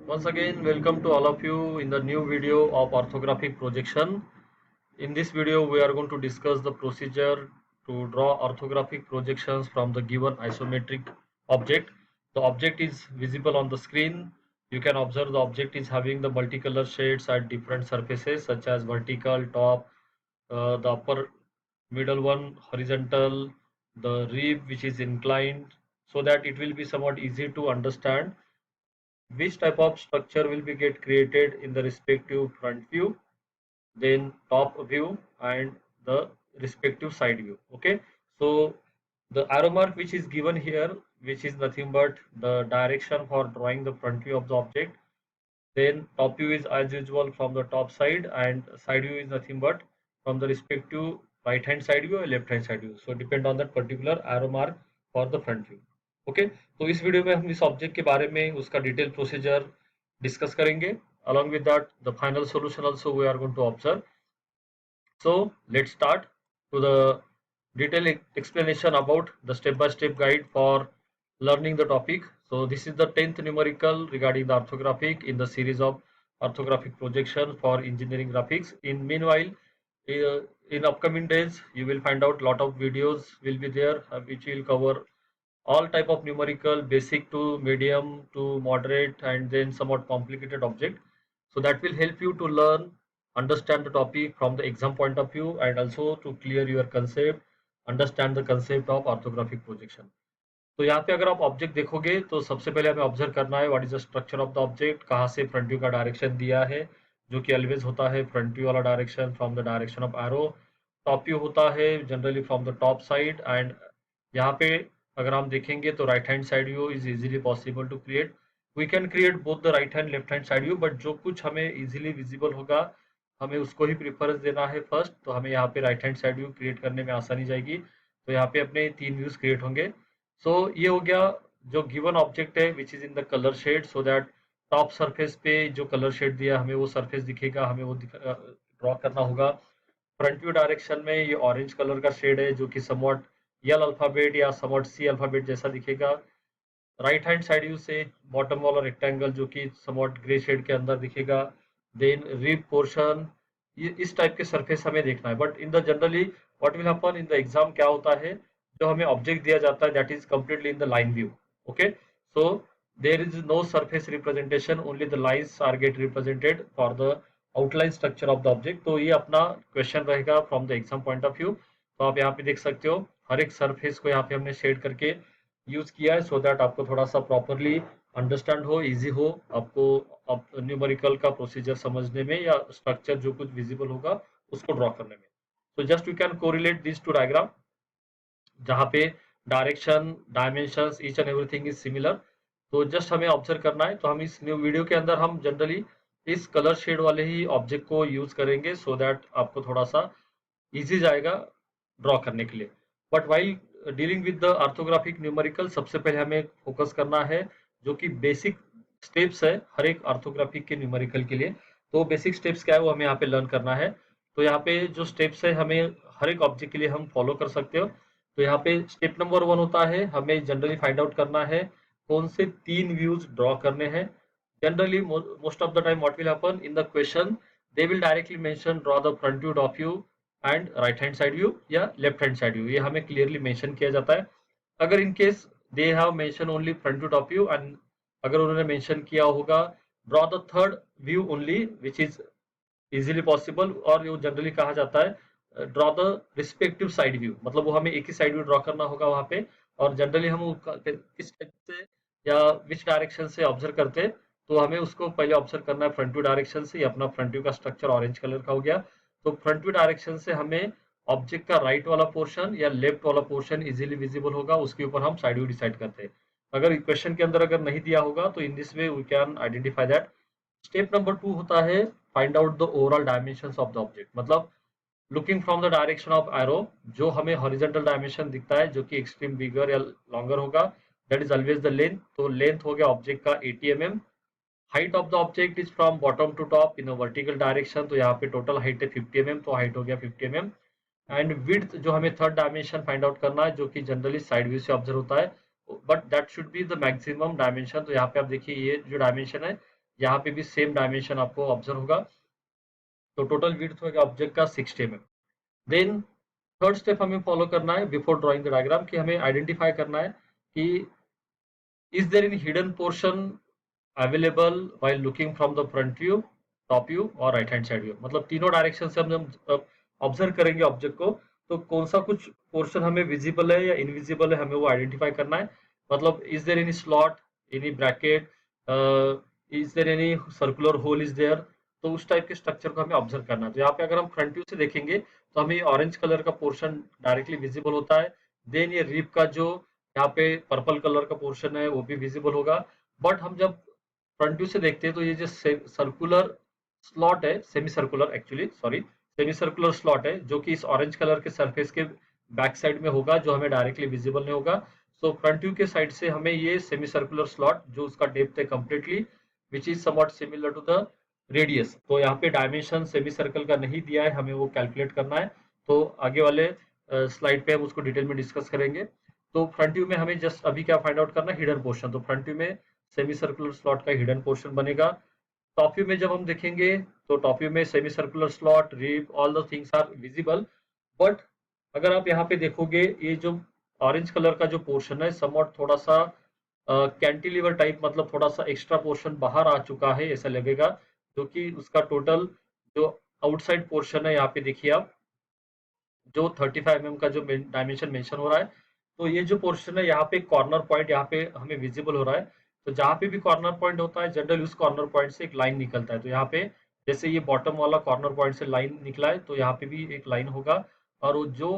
Once again, welcome to all of you in the new video of orthographic projection. In this video, we are going to discuss the procedure to draw orthographic projections from the given isometric object. The object is visible on the screen. You can observe the object is having the multicolor shades at different surfaces such as vertical, top, the upper middle one, horizontal, the rib which is inclined, so that it will be somewhat easy to understand which type of structure will be get created in the respective front view, then top view and the respective side view. Okay, so the arrow mark which is given here, which is nothing but the direction for drawing the front view of the object. Then top view is as usual from the top side, and side view is nothing but from the respective right hand side view or left hand side view. So depend on that particular arrow mark for the front view. Okay, तो इस video में हम इस object के बारे में उसका detail procedure discuss करेंगे. along with that the final solution also we are going to observe. So let's start to the detailed explanation about the step-by-step guide for learning the topic. So this is the 10th numerical regarding the orthographic in the series of orthographic projection for engineering graphics. In meanwhile, in upcoming days you will find out lot of videos will be there which will cover all type of numerical, basic to medium to moderate and then somewhat complicated object. So that will help you to learn, understand the topic from the exam point of view and also to clear your concept, understand the concept of orthographic projection. तो यहाँ पे अगर आप object देखोगे तो सबसे पहले हमें ऑब्जर्व करना है what is the structure of the object, कहाँ से फ्रंट व्यू का डायरेक्शन दिया है, जो कि ऑलवेज होता है फ्रंट व्यू वाला direction from the direction of arrow. Top view होता है generally from the top side, and यहाँ पे अगर हम देखेंगे तो right hand side view is easily possible to create. We can create both the right hand left hand side view, but जो कुछ हमें इजीली विजिबल होगा हमें उसको ही प्रेफरेंस देना है फर्स्ट. तो हमें यहाँ पे right hand side view create करने में आसानी जाएगी. तो यहाँ पे अपने 3 व्यूज क्रिएट होंगे. सो ये हो गया जो गिवन ऑब्जेक्ट है which is in the colour shade, so that top surface पे जो कलर शेड दिया हमें वो सरफेस दिखेगा, हमें वो ड्रॉ करना होगा. फ्रंट व्यू डायरेक्शन में ये ऑरेंज कलर का शेड है जो कि समवट यल अल्फाबेट या समवट सी अल्फाबेट जैसा दिखेगा. राइट हैंड साइड व्यू से बॉटम वाला रेक्टेंगल जो कि समवट ग्रे शेड के अंदर दिखेगा. देन रिब पोर्शन, ये इस टाइप के सरफेस हमें देखना है. But in the generally what will happen in the exam क्या होता है, जो हमें ऑब्जेक्ट दिया जाता है that is completely in the line view. Okay, so there is no surface representation, only the lines are get represented for the outline structure of the object. तो ये अपना क्वेश्चन रहेगा from the exam point of view. तो आप यहाँ पे देख सकते हो हर एक सरफेस को यहाँ पे हमने शेड करके यूज किया है सो दैट आपको थोड़ा सा प्रॉपरली अंडरस्टैंड हो, इजी हो आपको अब न्यूमेरिकल का प्रोसीजर समझने में या स्ट्रक्चर जो कुछ विजिबल होगा उसको ड्रॉ करने में. तो just you can correlate this to diagram जहाँ पे direction, dimensions, each and everything is similar. तो जस्ट हमें ऑब्जर्व करना है. तो हम इस न्यू वीडियो के अंदर हम जनरली इस कलर शेड वाले ही ऑब्जेक्ट को यूज करेंगे सो दैट आपको थोड़ा सा इजी जाएगा ड्रॉ करने के लिए. But while dealing with the orthographic numerical सबसे पहले हमें फोकस करना है जो कि बेसिक स्टेप्स है हर एक ऑर्थोग्राफिक के न्यूमेरिकल के लिए. तो बेसिक स्टेप्स क्या है वो हमें यहाँ पे लर्न करना है. तो यहाँ पे जो स्टेप्स है हमें हर एक ऑब्जेक्ट के लिए हम फॉलो कर सकते हो. तो यहाँ पे स्टेप नंबर 1 होता है हमें जनरली फाइंड आउट करना है कौन से 3 व्यूज ड्रॉ करने हैं. Generally most of the time what will happen in the question, they will directly mention draw the front view, top view and right hand side view या left hand side view. ये हमें clearly mention किया जाता है. अगर in case they have mention only front view top view and अगर उन्होंने mention किया होगा draw the third view only which is easily possible, और ये जनरली कहा जाता है draw the respective side view, मतलब वो हमें एक ही साइड व्यू ड्रॉ करना होगा वहां पे. और जनरली हम किस टाइप से या विच डायरेक्शन से ऑब्जर्व करते हैं तो हमें उसको पहले ऑब्जर्व करना है फ्रंट व्यू डायरेक्शन से. अपना फ्रंट व्यू का स्ट्रक्चर ऑरेंज कलर का हो गया. तो फ्रंट व्यू डायरेक्शन से हमें ऑब्जेक्ट का राइट वाला पोर्शन या लेफ्ट वाला पोर्शन इजीली विजिबल होगा, उसके ऊपर हम साइड व्यू डिसाइड करते हैं. अगर क्वेश्चन के अंदर अगर नहीं दिया होगा तो in this way we can identify that. Step number 2 होता है find out the overall dimensions of the object, मतलब looking from the direction of arrow जो हमें हॉरिजॉन्टल डायमेंशन दिखता है जो कि एक्सट्रीम बिगर या लॉन्गर होगा, that is always the length. तो लेंथ हो गया ऑब्जेक्ट का 80 mm. Height of the object is from bottom to top in vertical direction, तो यहाँ पे टोटल हाइट है 50 mm, तो हाइट हो गया 50 mm. एंड विड्थ जो हमें थर्ड डायमेंशन फाइंड आउट करना है जो कि जनरली साइड व्यू से ऑब्जर्व होता है, but that should be the maximum dimension. तो यहाँ पे आप देखिए ये जो डायमेंशन है यहाँ पे भी सेम डायमेंशन आपको ऑब्जर्व होगा। तो टोटल विड्थ होगा ऑब्जेक्ट का 60 mm। देन थर्ड स्टेप हमें फॉलो करना है बिफोर ड्राइंग द डायग्राम, कि हमें आइडेंटिफाई करना है कि is there any hidden portion available while looking from the front view, top view और राइट हैंड साइड व्यू। मतलब तीनों डायरेक्शन से हम ऑब्जर्व करेंगे ऑब्जेक्ट को, तो कौन सा कुछ पोर्शन हमें विजिबल है या इनविजिबल है, हमें वो आइडेंटिफाई करना है। मतलब is there any slot, any bracket, is there any circular hole is there, तो उस टाइप के स्ट्रक्चर को हमें ऑब्जर्व करना है। तो यहाँ पे अगर हम फ्रंट व्यू से देखेंगे तो हमें ऑरेंज कलर का पोर्शन डायरेक्टली विजिबल होता है। देन ये रिब का जो यहाँ पे पर्पल कलर का पोर्शन है वो भी विजिबल होगा। बट हम जब फ्रंट व्यू से देखते हैं तो ये जो सर्कुलर स्लॉट है, semi circular actually sorry, semi circular slot है जो कि इस ऑरेंज कलर के सरफेस के बैक साइड में होगा, जो हमें डायरेक्टली विजिबल नहीं होगा। सो फ्रंट व्यू के साइड से हमें ये सेमी सर्कुलर स्लॉट जो उसका डेप्थ है completely which is somewhat similar to the radius, तो यहाँ पे डायमेंशन सेमी सर्कल का नहीं दिया है, हमें वो कैलकुलेट करना है। तो आगे वाले स्लाइड पे हम उसको डिटेल में डिस्कस करेंगे। तो फ्रंट व्यू में हमें जस्ट अभी क्या फाइंड आउट करना है, हिडन पोर्शन। तो फ्रंट व्यू में सेमी सर्कुलर स्लॉट का हिडन पोर्शन बनेगा। टॉप व्यू में जब हम देखेंगे तो टॉप व्यू में semi circular slot, rib, all the things are visible. But अगर आप यहाँ पे देखोगे ये जो ऑरेंज कलर का जो पोर्शन है समवॉट थोड़ा सा कैंटिलीवर टाइप, मतलब थोड़ा सा एक्स्ट्रा पोर्शन बाहर आ चुका है ऐसा लगेगा, जो कि उसका टोटल जो आउटसाइड पोर्शन है यहाँ पे देखिए आप, जो 35 mm का जो डायमेंशन मेंशन हो रहा है, तो ये जो पोर्शन है यहाँ पे कॉर्नर पॉइंट यहाँ पे हमें विजिबल हो रहा है। तो जहाँ पे भी कॉर्नर पॉइंट होता है जनरली उस कॉर्नर पॉइंट से एक लाइन निकलता है। तो यहाँ पे जैसे ये बॉटम वाला कॉर्नर पॉइंट से लाइन निकला है, तो यहाँ पे भी एक लाइन होगा। और वो जो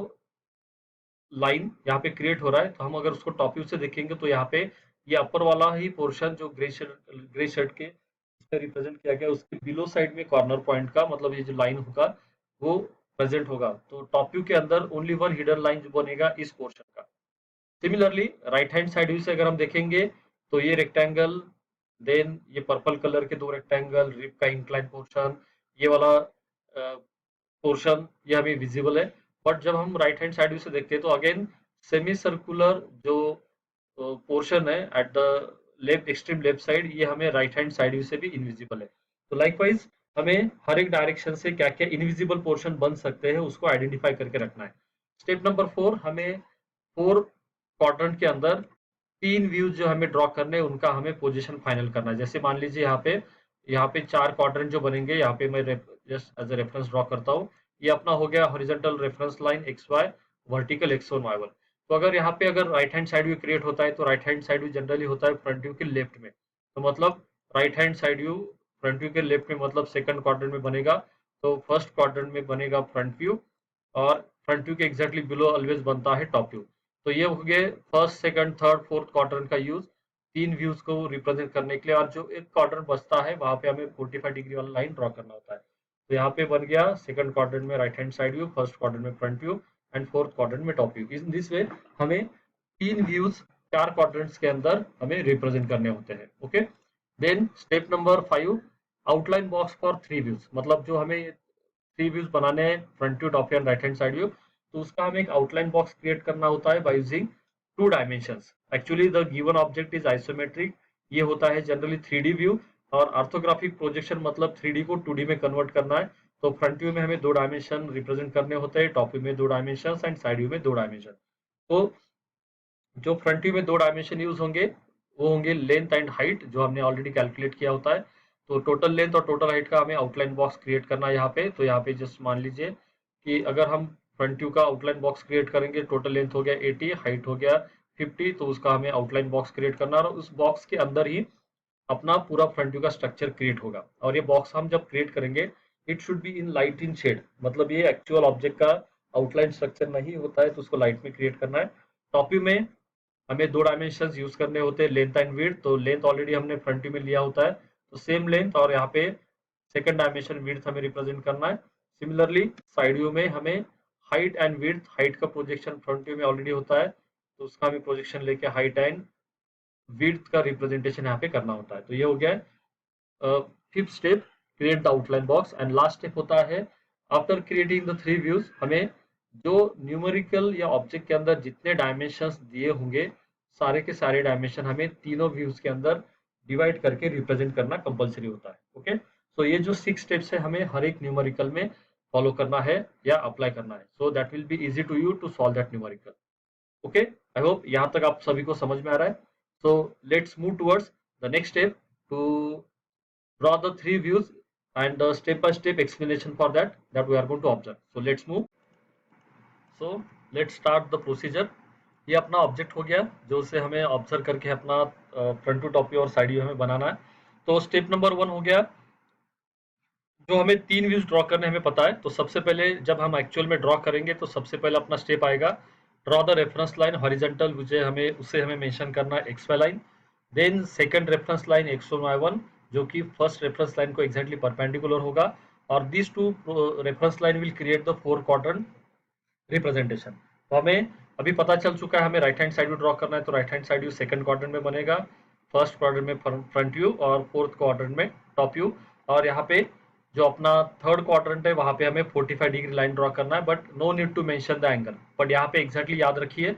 लाइन यहाँ पे क्रिएट हो रहा है, तो हम अगर उसको टॉप व्यू से देखेंगे तो यहाँ पे ये अपर वाला ही पोर्शन जो ग्रे शेड के उससे रिप्रेजेंट किया गया, उसके बिलो साइड में कॉर्नर पॉइंट का मतलब ये जो लाइन होगा वो प्रेजेंट होगा। तो टॉप व्यू के अंदर ओनली वन हिडन लाइन जो बनेगा इस पोर्शन का। Similarly right hand side view से अगर हम देखेंगे तो ये रेक्टेंगल, देन ये पर्पल कलर के दो रेक्टेंगल, रिब का इंक्लाइन पोर्शन, ये वाला पोर्शन ये हमें विजिबल है। बट जब हम राइट हैंड साइड व्यू से देखते हैं तो अगेन सेमी सर्कुलर जो पोर्शन है at the left extreme left side, ये हमें राइट हैंड साइड व्यू से भी इनविजिबल है। तो लाइकवाइज हमें हर एक डायरेक्शन से क्या क्या इनविजिबल पोर्शन बन सकते हैं उसको आइडेंटिफाई करके रखना है। स्टेप नंबर 4, हमें 4 क्वाड्रेंट के अंदर 3 व्यूज जो हमें ड्रॉ करने हैं उनका हमें पोजीशन फाइनल करना है। जैसे मान लीजिए यहाँ पे 4 क्वाड्रेंट जो बनेंगे, यहाँ पे मैं just as a reference draw करता हूँ। ये अपना हो गया horizontal reference line X Y, vertical x1 y1। तो अगर यहाँ पे अगर right hand side view create होता है तो right hand side view generally होता है फ्रंट व्यू के लेफ्ट में। तो मतलब right hand side view front view के लेफ्ट में मतलब सेकंड क्वाड्रेंट में बनेगा। तो फर्स्ट क्वाड्रेंट में बनेगा फ्रंट व्यू, और फ्रंट व्यू के एग्जैक्टली बिलो ऑलवेज बनता है टॉप व्यू। तो ये हो गए first second third fourth quadrant का यूज 3 व्यूज को रिप्रेजेंट करने के लिए। और जो एक क्वाड्रेंट बचता है वहां पे हमें 45 डिग्री वाला लाइन ड्रॉ करना होता है। तो यहाँ पे बन गया सेकंड क्वाड्रेंट में right hand side view, first quadrant में front view and fourth quadrant में top view. In this way हमें 3 व्यूज 4 क्वाड्रेंट्स के अंदर हमें रिप्रेजेंट करने होते हैं। Okay, then step number 5, outline box for 3 views. मतलब जो हमें 3 व्यूज बनाने हैं, front view, top view and right hand side view, तो उसका हमें एक आउटलाइन बॉक्स क्रिएट करना होता है by using 2 dimensions. Actually the given object is isometric, ये होता है जनरली 3D व्यू। और ऑर्थोग्राफिक प्रोजेक्शन मतलब 3D को 2D में कन्वर्ट करना है। तो फ्रंट व्यू में हमें 2 डायमेंशन रिप्रेजेंट करने होते हैं, टॉप व्यू में 2 डायमेंशन एंड साइड व्यू में 2 डायमेंशन। तो जो फ्रंट व्यू में 2 डायमेंशन यूज होंगे वो होंगे लेंथ एंड हाइट, जो हमने ऑलरेडी कैलकुलेट किया होता है। तो टोटल लेंथ और टोटल हाइट का हमें आउटलाइन बॉक्स क्रिएट करना है यहाँ पे। तो यहाँ पे जस्ट मान लीजिए कि अगर हम फ्रंट व्यू का आउटलाइन बॉक्स क्रिएट करेंगे, टोटल लेंथ हो गया 80, हाइट हो गया 50, तो उसका हमें आउटलाइन बॉक्स क्रिएट करना है। और उस बॉक्स के अंदर ही अपना पूरा फ्रंट व्यू का स्ट्रक्चर क्रिएट होगा। और ये बॉक्स हम जब क्रिएट करेंगे it should be in light in shade, मतलब ये एक्चुअल ऑब्जेक्ट का आउटलाइन स्ट्रक्चर नहीं होता है, तो उसको लाइट में क्रिएट करना है। टॉप व्यू में हमें 2 डायमेंशन यूज करने होते हैं, लेंथ एंड विड्थ। तो लेंथ ऑलरेडी हमने फ्रंट व्यू में लिया होता है, तो सेम लेंथ, और यहाँ पे सेकंड डायमेंशन विड्थ हमें रिप्रेजेंट करना है। सिमिलरली साइड व्यू में हमें हाइट एंड विड्थ, हाइट का प्रोजेक्शन फ्रंट व्यू में ऑलरेडी होता है, तो उसका हमें प्रोजेक्शन लेके हाइट एंड विड्थ का रिप्रेजेंटेशन यहाँ पे करना होता है। तो ये हो गया fifth step, create the outline box. And last step होता है आफ्टर क्रिएटिंग द 3 व्यूज, हमें जो न्यूमेरिकल या ऑब्जेक्ट के अंदर जितने डायमेंशंस दिए होंगे सारे के सारे डायमेंशन हमें तीनों व्यूज के अंदर डिवाइड करके रिप्रेजेंट करना कंपलसरी होता है। ओके, सो ये जो 6 स्टेप्स है हमें हर एक न्यूमेरिकल में फॉलो करना है या अप्लाई करना है, so that will be easy to you to solve that numerical. Okay, I hope यहाँ तक आप सभी को समझ में आ रहा है। So let's move towards the next step to draw the three views and the step by step explanation for that we are going to observe. So let's move. So let's start the procedure. ये अपना object हो गया जो उसे हमें observe करके अपना front to top view और साइड व्यू हमें बनाना है। तो स्टेप नंबर 1 हो गया, जो हमें 3 व्यूज ड्रॉ करने हमें पता है। तो सबसे पहले जब हम एक्चुअल में ड्रॉ करेंगे तो सबसे पहले अपना स्टेप आएगा draw the reference line horizontal, उसे हमें मेंशन करना है X Y line. Then second reference line X Y one, जो कि फर्स्ट रेफरेंस लाइन को एग्जैक्टली परपेंडिकुलर होगा, और this two reference line will create the 4 quadrant representation. तो हमें अभी पता चल चुका है हमें right hand side view draw करना है, तो right hand side view second quadrant में बनेगा, फर्स्ट क्वाड्रेंट में फ्रंट व्यू और फोर्थ क्वाड्रेंट में टॉप व्यू। और यहाँ पे जो अपना थर्ड क्वाड्रेंट है वहाँ पे हमें 45 डिग्री लाइन ड्रॉ करना है, but no need to mention the angle. But यहाँ पे एग्जैक्टली याद रखिए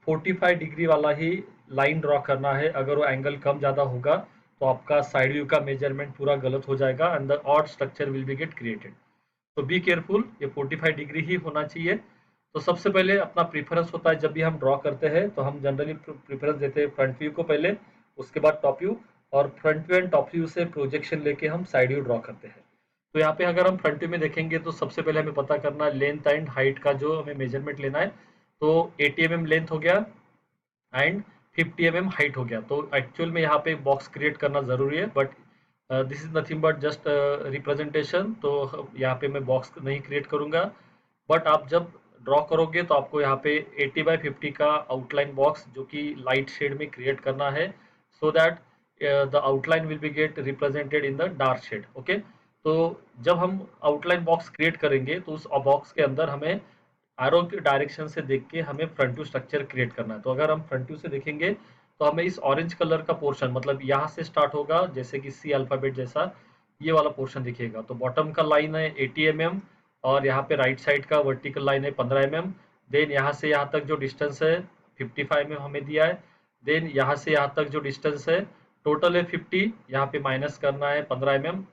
45 डिग्री वाला ही लाइन ड्रॉ करना है, अगर वो एंगल कम ज़्यादा होगा तो आपका साइड व्यू का मेजरमेंट पूरा गलत हो जाएगा and the odd structure will be get created. तो बी केयरफुल, ये 45 डिग्री ही होना चाहिए। तो सबसे पहले अपना प्रीफरेंस होता है, जब भी हम ड्रॉ करते हैं तो हम जनरली प्रीफरेंस देते हैं फ्रंट व्यू को पहले, उसके बाद टॉप व्यू, और front view and top view से प्रोजेक्शन लेके हम साइड व्यू ड्रॉ करते हैं। तो यहाँ पे अगर हम फ्रंट व्यू में देखेंगे तो सबसे पहले हमें पता करना है लेंथ एंड हाइट का जो हमें मेजरमेंट लेना है। तो 80 mm लेंथ हो गया एंड 50 mm हाइट हो गया। तो एक्चुअल में यहाँ पे बॉक्स क्रिएट करना जरूरी है, but this is nothing but just representation. तो यहाँ पे मैं बॉक्स नहीं क्रिएट करूंगा, बट आप जब ड्रॉ करोगे तो आपको यहाँ पे 80/50 का आउटलाइन बॉक्स जो कि लाइट शेड में क्रिएट करना है, so that the outline will be get represented in the dark shade. Okay, तो जब हम आउटलाइन बॉक्स क्रिएट करेंगे तो उस बॉक्स के अंदर हमें एरो के डायरेक्शन से देख के हमें फ्रंट व्यू स्ट्रक्चर क्रिएट करना है। तो अगर हम फ्रंट व्यू से देखेंगे तो हमें इस ऑरेंज कलर का पोर्शन, मतलब यहाँ से स्टार्ट होगा जैसे कि सी अल्फाबेट जैसा, ये वाला पोर्शन दिखेगा। तो बॉटम का लाइन है 80 mm और यहाँ पे राइट साइड का वर्टिकल लाइन है 15 mm। देन यहाँ से यहाँ तक जो डिस्टेंस है 55 mm हमें दिया है। देन यहाँ से यहाँ तक जो डिस्टेंस है टोटल है 50, यहाँ पे माइनस करना है 15 mm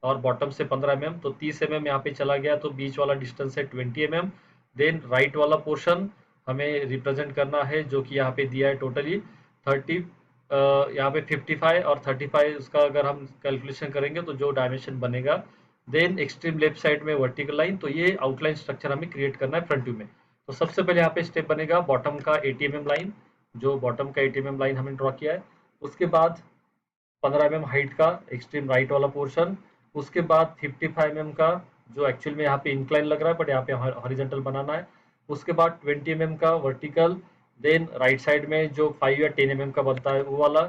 और बॉटम से 15 mm, तो 30 mm यहाँ पे चला गया, तो बीच वाला डिस्टेंस है 20 mm। देन राइट वाला पोर्शन हमें रिप्रेजेंट करना है जो कि यहाँ पे दिया है टोटली 30, यहाँ पे 55 और 35, उसका अगर हम कैलकुलेशन करेंगे तो जो डायमेंशन बनेगा। देन एक्सट्रीम लेफ्ट साइड में वर्टिकल लाइन, तो ये आउटलाइन स्ट्रक्चर हमें क्रिएट करना है फ्रंट व्यू में। तो सबसे पहले यहाँ पे स्टेप बनेगा बॉटम का 80 mm लाइन, जो बॉटम का 80 mm लाइन हमने ड्रॉ किया है। उसके बाद 15 mm हाइट का एक्सट्रीम राइट वाला पोर्शन, उसके बाद 55 mm का जो एक्चुअल में यहाँ पे इंक्लाइन लग रहा है बट यहाँ पे हॉरिजॉन्टल बनाना है। उसके बाद 20 mm का वर्टिकल, देन राइट साइड में जो 5 या 10 mm का बनता है वो वाला,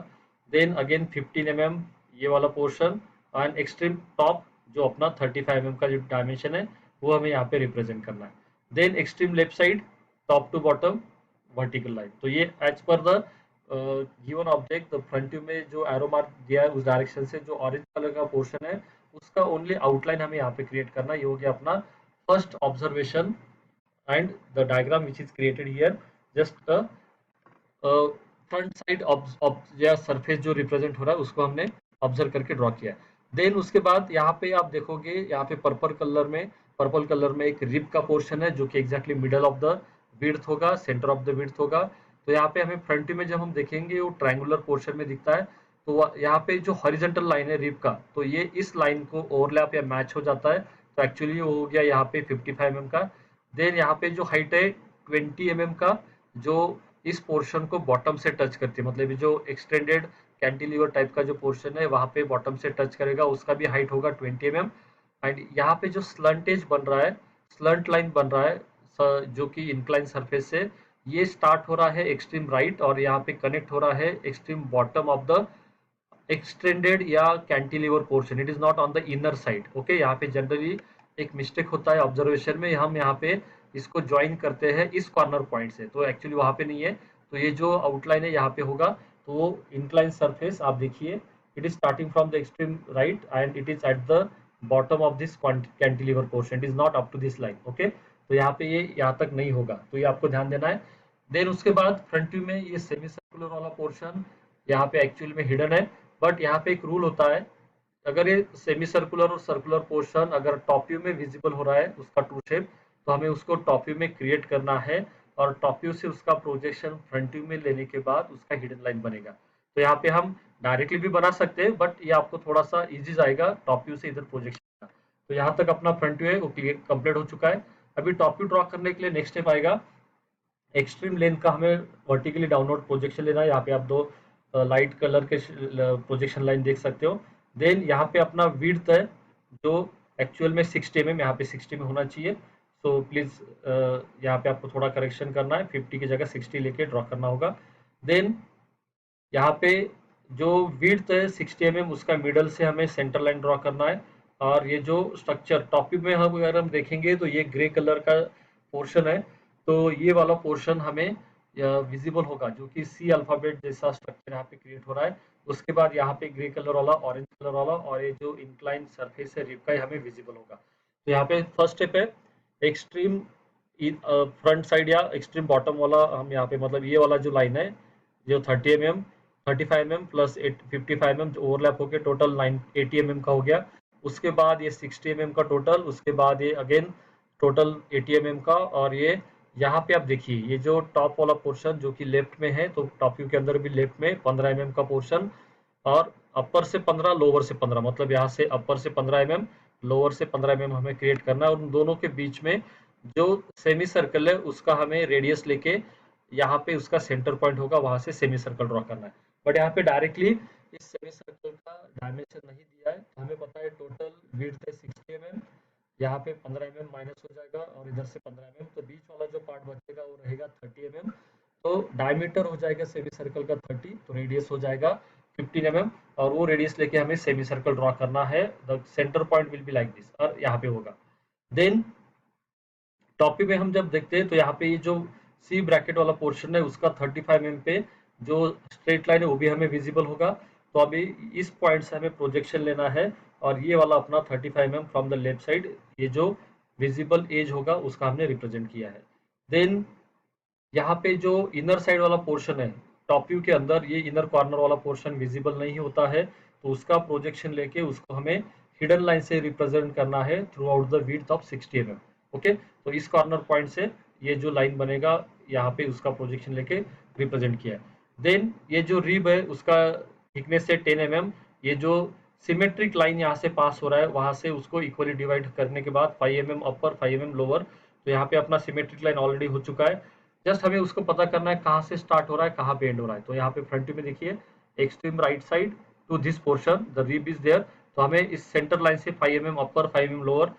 देन अगेन 15 mm ये वाला पोर्शन, एंड एक्सट्रीम टॉप जो अपना 35 mm का जो डायमेंशन है वो हमें यहाँ पे रिप्रेजेंट करना है। Then extreme left side top to bottom vertical line. तो ये as per the given object, the front view में जो एरो मार्क दिया है उस डायरेक्शन से जो ऑरेंज कलर का पोर्शन है उसका ओनली आउटलाइन हमें यहाँ पे क्रिएट करना है। ये हो गया अपना first observation and the diagram which is created here, just front side या सरफेस जो रिप्रेजेंट हो रहा है उसको हमने ऑब्जर्व करके ड्रॉ किया है। देन उसके बाद यहाँ पे आप देखोगे यहाँ पे पर्पल कलर में एक रिब का पोर्शन है जो कि exactly middle of the width होगा, सेंटर ऑफ द विड्थ होगा। तो यहाँ पे हमें फ्रंट में जब हम देखेंगे वो ट्रायंगुलर पोर्शन में दिखता है। तो यहाँ पे जो हॉरिजॉन्टल लाइन है रिब का, तो ये इस लाइन को ओवरलैप या मैच हो जाता है, तो एक्चुअली वो हो गया यहाँ पे 55 mm का। देन यहाँ पे जो हाइट है 20 mm का, जो इस पोर्शन को बॉटम से टच करती है, मतलब जो एक्सटेंडेड कैंटिलीवर टाइप का जो पोर्शन है वहां पे बॉटम से टच करेगा, उसका भी हाइट होगा 20 mm। एंड यहाँ पे जो स्लंटेज बन रहा है, स्लंट लाइन बन रहा है जो कि इंक्लाइन सरफेस से ये स्टार्ट हो रहा है एक्सट्रीम राइट और यहाँ पे कनेक्ट हो रहा है extreme bottom of the extended या cantilever portion, it is not on the inner side. Okay, यहाँ पे जनरली एक मिस्टेक होता है ऑब्जर्वेशन में, हम यहाँ पे इसको ज्वाइन करते हैं इस कॉर्नर पॉइंट से, तो एक्चुअली वहां पे नहीं है। तो ये जो आउटलाइन है यहाँ पे होगा, तो वो इंक्लाइन सरफेस आप देखिए, it is starting from the extreme right end it is at the bottom of this cantilever portion, it is not up to this line. Okay, तो यहाँ पे ये यहाँ तक नहीं होगा, तो ये आपको ध्यान देना है। देन उसके बाद फ्रंट व्यू में ये सेमी सर्कुलर वाला पोर्शन यहाँ पे एक्चुअल में हिडन है, बट यहाँ पे एक रूल होता है, अगर ये सेमी सर्कुलर और सर्कुलर पोर्शन अगर टॉप व्यू में विजिबल हो रहा है उसका टू शेप, तो हमें उसको टॉप व्यू में क्रिएट करना है और टॉप व्यू से उसका प्रोजेक्शन फ्रंट व्यू में लेने के बाद उसका हिडन लाइन बनेगा। तो यहाँ पे हम डायरेक्टली भी बना सकते हैं, बट ये आपको थोड़ा सा इजी जाएगा टॉप व्यू से इधर प्रोजेक्शन का। तो यहाँ तक अपना फ्रंट व्यू है वो क्लियर कंप्लीट हो चुका है। अभी टॉप व्यू ड्रॉ करने के लिए नेक्स्ट स्टेप आएगा, एक्सट्रीम लेंथ का हमें वर्टिकली डाउनवर्ड प्रोजेक्शन लेना है। यहाँ पे आप दो लाइट कलर के प्रोजेक्शन लाइन देख सकते हो। देन यहाँ पे अपना विड्थ है जो एक्चुअल में 60 mm, यहाँ पे 60 में होना चाहिए। सो प्लीज यहाँ पे आपको थोड़ा करेक्शन करना है, 50 की जगह 60 लेके ड्रॉ करना होगा। देन यहाँ पे जो विड्थ है 60 mm, उसका मिडल से हमें सेंटर लाइन ड्रॉ करना है। और ये जो स्ट्रक्चर टॉपिक में हम अगर हम देखेंगे तो ये ग्रे कलर का पोर्शन है, तो ये वाला पोर्शन हमें विजिबल होगा, जो कि सी अल्फाबेट जैसा स्ट्रक्चर यहाँ पे क्रिएट हो रहा है। उसके बाद यहाँ पे ग्रे कलर वाला, ऑरेंज कलर वाला और ये जो इंक्लाइन सरफेस है रिब का, हमें विजिबल होगा। तो यहाँ पे फर्स्ट स्टेप है एक्सट्रीम फ्रंट साइड या एक्सट्रीम बॉटम वाला, हम यहाँ पे मतलब ये वाला जो लाइन है जो 30 mm 35 mm plus 55 mm overlap होकर टोटल 80 mm का हो गया। उसके बाद ये 60 mm का टोटल, उसके बाद ये अगेन टोटल 80 mm का। और ये यहाँ पे आप देखिए ये जो टॉप वाला पोर्शन जो कि लेफ्ट में है, तो टॉप व्यू के अंदर भी लेफ्ट में 15 mm का पोर्शन, और अपर से 15 लोअर से 15, मतलब यहाँ से अपर से 15 mm लोअर से 15 mm हमें क्रिएट करना है। और उन दोनों के बीच में जो सेमी सर्कल है उसका हमें रेडियस लेके यहाँ पे उसका सेंटर पॉइंट होगा, वहां से सेमी सर्कल ड्रॉ करना है। बट यहाँ पे डायरेक्टली इस सेमी सर्कल का डायमेंशन नहीं दिया है, तो हमें पता है टोटल विड्थ है 60 mm, यहाँ पे 15 mm माइनस हो जाएगा और इधर से 15 mm, तो बीच वाला जो पार्ट बचेगा वो रहेगा 30 mm। तो डायमीटर हो जाएगा सेमी सर्कल का 30, तो रेडियस हो जाएगा 15 mm, और वो रेडियस लेके हमें सेमी सर्कल ड्रॉ करना है। The centre point will be like this, और यहाँ पे होगा। देन टॉपिक में हम जब देखते हैं तो यहाँ पे ये जो सी ब्रैकेट वाला पोर्शन है उसका 35 mm पे जो स्ट्रेट लाइन है वो भी हमें विजिबल होगा। तो अभी इस पॉइंट से हमें प्रोजेक्शन लेना है, और ये वाला अपना 35 mm from the left side, ये जो विजिबल एज होगा उसका हमने रिप्रेजेंट किया है। देन यहाँ पे जो इनर साइड वाला पोर्शन है टॉप व्यू के अंदर, ये इनर कॉर्नर वाला पोर्शन विजिबल नहीं होता है, तो उसका प्रोजेक्शन लेके उसको हमें हिडन लाइन से रिप्रेजेंट करना है through out the width of 60 mm। Okay, तो इस कॉर्नर पॉइंट से ये जो लाइन बनेगा यहाँ पे उसका प्रोजेक्शन लेके रिप्रेजेंट किया है। देन ये जो रिब है उसका थिकनेस है 10 mm। ये जो सिमेट्रिक लाइन यहाँ से पास हो रहा है वहां से उसको इक्वली डिवाइड करने के बाद 5 mm अपर 5 mm लोअर, तो यहाँ पे अपना सिमेट्रिक लाइन ऑलरेडी हो चुका है। जस्ट हमें उसको पता करना है कहाँ से स्टार्ट हो रहा है कहाँ पे एंड हो रहा है। तो यहाँ पे फ्रंट में देखिए extreme right side to this portion the rib is there, तो हमें इस सेंटर लाइन से 5 mm अपर 5 mm लोअर,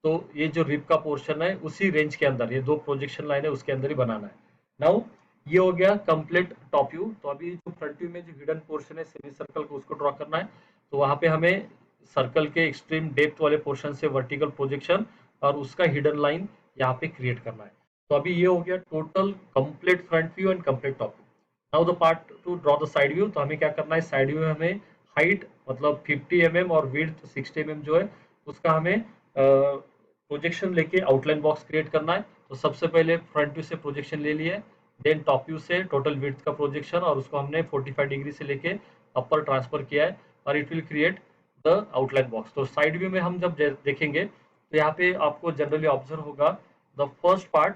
तो ये जो रिब का पोर्शन है उसी रेंज के अंदर ये दो प्रोजेक्शन लाइन है उसके अंदर ही बनाना है। नाउ ये हो गया कंप्लीट टॉप व्यू। तो अभी जो फ्रंट व्यू में जो हिडन पोर्शन है सेमी सर्कल को उसको ड्रॉ करना है। तो वहां पे हमें सर्कल के एक्सट्रीम डेप्थ वाले पोर्शन से वर्टिकल प्रोजेक्शन और उसका हिडन लाइन यहाँ पे क्रिएट करना है। तो अभी ये हो गया total complete front view and complete top view. Now the part two draw the side view. तो हमें क्या करना है, साइड व्यू में हमें हाइट मतलब 50 mm और विड्थ 60 mm जो है उसका हमें प्रोजेक्शन लेके आउटलाइन बॉक्स क्रिएट करना है। तो सबसे पहले फ्रंट व्यू से प्रोजेक्शन ले लिया है, देन टॉप व्यू से टोटल विड्थ का प्रोजेक्शन और उसको हमने 45 डिग्री से लेके अपर ट्रांसफर किया है, और it will create the outline box. तो साइड व्यू में हम जब देखेंगे तो यहाँ पे आपको जनरली ऑब्जर्व होगा द फर्स्ट पार्ट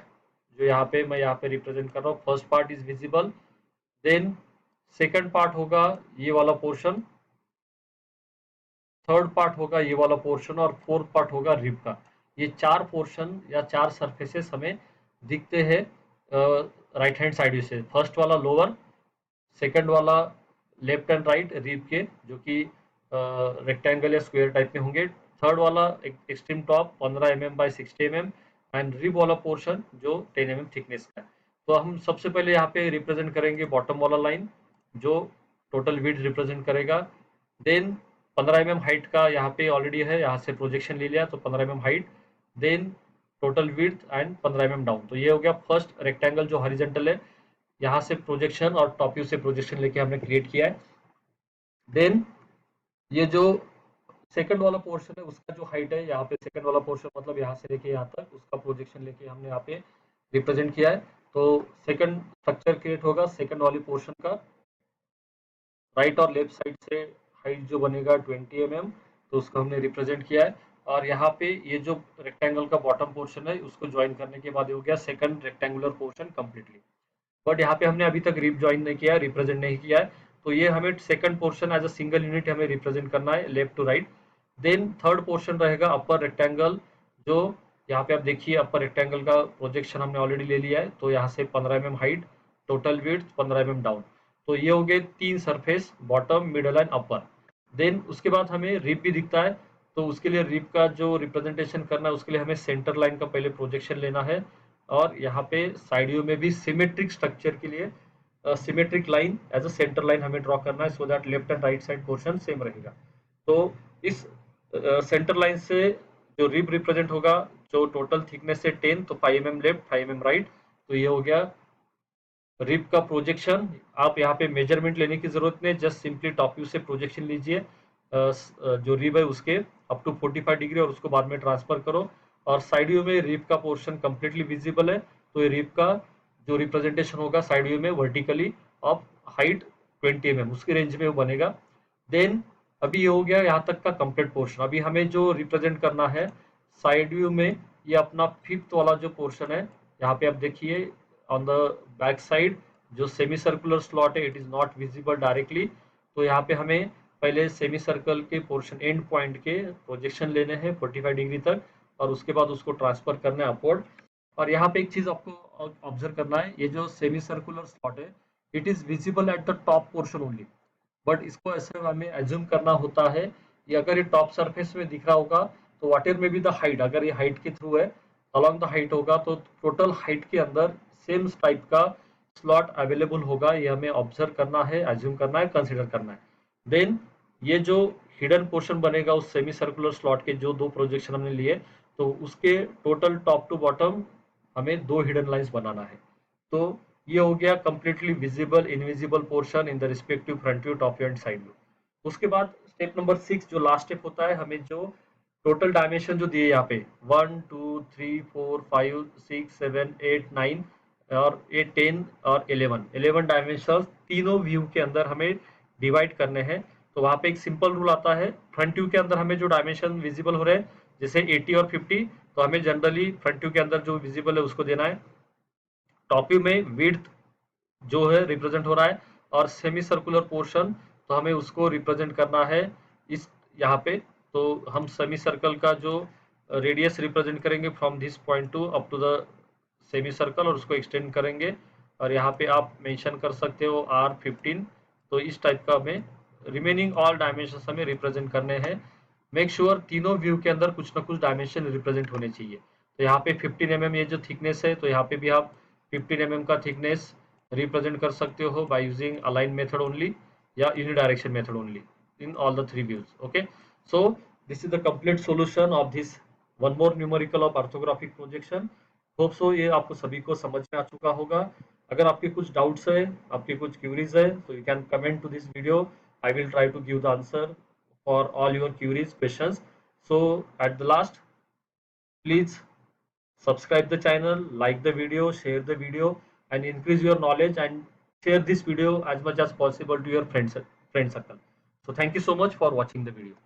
जो यहाँ पे मैं यहाँ पे रिप्रेजेंट कर रहा हूँ, first part is visible. Then second part होगा ये वाला पोर्शन, थर्ड पार्ट होगा ये वाला पोर्शन, और फोर्थ पार्ट होगा रिब का। ये चार पोर्शन या चार सरफेसेस हमें दिखते हैं राइट हैंड साइड से। फर्स्ट वाला लोअर, सेकंड वाला लेफ्ट एंड राइट रिब के जो कि रेक्टेंगल या स्क्वायर टाइप में होंगे, थर्ड वाला extreme top 15 mm by 60 mm, and rib वाला पोर्शन जो 10 mm थिकनेस का है। तो हम सबसे पहले यहाँ पे रिप्रेजेंट करेंगे बॉटम वाला लाइन जो टोटल विड्थ रिप्रेजेंट करेगा। देन 15 mm हाइट का यहाँ पे ऑलरेडी है, यहाँ से प्रोजेक्शन ले लिया तो 15 mm height, then total width and 15 mm down. तो ये हो गया फर्स्ट रेक्टेंगल जो हॉरिजॉन्टल है, यहाँ से प्रोजेक्शन और टॉप व्यू से प्रोजेक्शन लेके हमने क्रिएट किया है। देन ये जो सेकंड वाला पोर्शन है उसका जो हाइट है, यहाँ पे सेकंड वाला पोर्शन मतलब यहाँ से लेके यहाँ तक उसका प्रोजेक्शन लेके हमने यहाँ पे रिप्रेजेंट किया है। तो सेकंड स्ट्रक्चर क्रिएट होगा सेकंड वाली पोर्शन का, राइट और लेफ्ट साइड से हाइट जो बनेगा 20 mm, तो उसको हमने रिप्रेजेंट किया है। और यहाँ पे ये जो रेक्टेंगल का बॉटम पोर्शन है उसको ज्वाइन करने के बाद हो गया second rectangular portion completely. But यहाँ पे हमने अभी तक रिप ज्वाइन नहीं किया है, रिप्रेजेंट नहीं किया है, तो ये हमें second portion as a single unit हमें रिप्रेजेंट करना है left to right. Then third portion रहेगा अपर रेक्टेंगल, जो यहाँ पे आप देखिए अपर रेक्टेंगल का प्रोजेक्शन हमने ऑलरेडी ले लिया है, तो यहाँ से 15 mm height, total width 15 mm down. तो ये हो गए 3 surface, bottom, middle and upper. Then उसके बाद हमें रिप भी दिखता है, तो उसके लिए रिप का जो रिप्रेजेंटेशन करना है उसके लिए हमें सेंटर लाइन का पहले प्रोजेक्शन लेना है, और यहाँ पे साइड व्यू में भी सिमेट्रिक स्ट्रक्चर के लिए symmetric line as a centre line हमें ड्रॉ करना है, so that left and right side portion same रहेगा। तो इस सेंटर लाइन से जो रिब रिप्रेजेंट होगा, जो टोटल थिकनेस है 10, तो 5 mm लेफ्ट 5 mm राइट, तो ये हो गया रिब का प्रोजेक्शन। आप यहाँ पे मेजरमेंट लेने की जरूरत नहीं, जस्ट सिंपली टॉप व्यू से प्रोजेक्शन लीजिए जो रिब है उसके अप टू 45 डिग्री, और उसको बाद में ट्रांसफर करो। और साइड व्यू में रिब का पोर्शन कंप्लीटली विजिबल है, तो ये रिब का जो रिप्रेजेंटेशन होगा साइड व्यू में वर्टिकली ऑफ हाइट 20 mm उसके रेंज में वो बनेगा। देन अभी ये हो गया यहाँ तक का कंप्लीट पोर्शन। अभी हमें जो रिप्रेजेंट करना है साइड व्यू में, ये अपना फिफ्थ वाला जो पोर्शन है, यहाँ पे आप देखिए ऑन द बैक साइड जो सेमी सर्कुलर स्लॉट है, it is not visible directly, तो यहाँ पे हमें पहले सेमी सर्कल के पोर्शन एंड पॉइंट के प्रोजेक्शन लेने हैं 45 डिग्री तक, और उसके बाद उसको ट्रांसफर करना है अपवर्ड। और यहाँ पे एक चीज आपको ऑब्जर्व करना है, ये जो सेमी सर्कुलर स्लॉट है it is visible at the top portion only, but इसको ऐसे हमें एज्यूम करना होता है कि अगर ये टॉप सरफेस में दिख रहा होगा तो वाट एवर में बी द हाइट, अगर ये हाइट के थ्रू है अलॉन्ग द हाइट होगा, तो टोटल हाइट के अंदर सेम टाइप का स्लॉट अवेलेबल होगा, ये हमें ऑब्जर्व करना है, एज्यूम करना है, कंसिडर करना है। देन ये जो हिडन पोर्शन बनेगा उस सेमी सर्कुलर स्लॉट के जो दो प्रोजेक्शन हमने लिए, तो उसके टोटल टॉप टू बॉटम हमें दो हिडन लाइंस बनाना है। तो ये हो गया completely visible invisible portion in the respective front view, top view and side view. उसके बाद स्टेप नंबर 6 जो लास्ट स्टेप होता है, हमें जो टोटल डायमेंशन जो दिए यहाँ पे 1 2 3 4 5 6 7 8 9 और 8 10 और 11 डायमेंशन तीनों व्यू के अंदर हमें डिवाइड करने हैं। तो वहां पे एक सिंपल रूल आता है, फ्रंट व्यू के अंदर हमें जो डायमेंशन विजिबल हो रहे हैं जैसे 80 और 50, तो हमें जनरली फ्रंट व्यू के अंदर जो विजिबल है उसको देना है। टॉप व्यू में विड्थ जो है रिप्रेजेंट हो रहा है, और सेमी सर्कुलर पोर्शन तो हमें उसको रिप्रेजेंट करना है इस यहाँ पे। तो हम सेमी सर्कल का जो रेडियस रिप्रेजेंट करेंगे from this point to up to the semi circle, और उसको एक्सटेंड करेंगे, और यहाँ पे आप मेंशन कर सकते हो R15। तो इस टाइप का हमें रिमेनिंग ऑल डायमेंशन हमें रिप्रेजेंट करने हैं। मेक श्योर तीनों व्यू के अंदर कुछ ना कुछ डायमेंशन रिप्रेजेंट होने चाहिए। तो यहाँ पे 15 mm ये जो थिकनेस है, तो यहाँ पे भी आप 15 mm का थिकनेस रिप्रेजेंट कर सकते हो by using aligned method only या unidirectional method only in all the 3 views. Okay, so this is the complete solution of this one more numerical of orthographic projection. Hope so ये आपको सभी को समझ में आ चुका होगा। अगर आपके कुछ डाउट्स है, आपके कुछ क्यूरीज है, तो you can comment to this video, I will try to give the answer for all your queries questions. So at the last, please subscribe the channel, like the video, share the video, and increase your knowledge, and share this video as much as possible to your friend circle. So thank you so much for watching the video.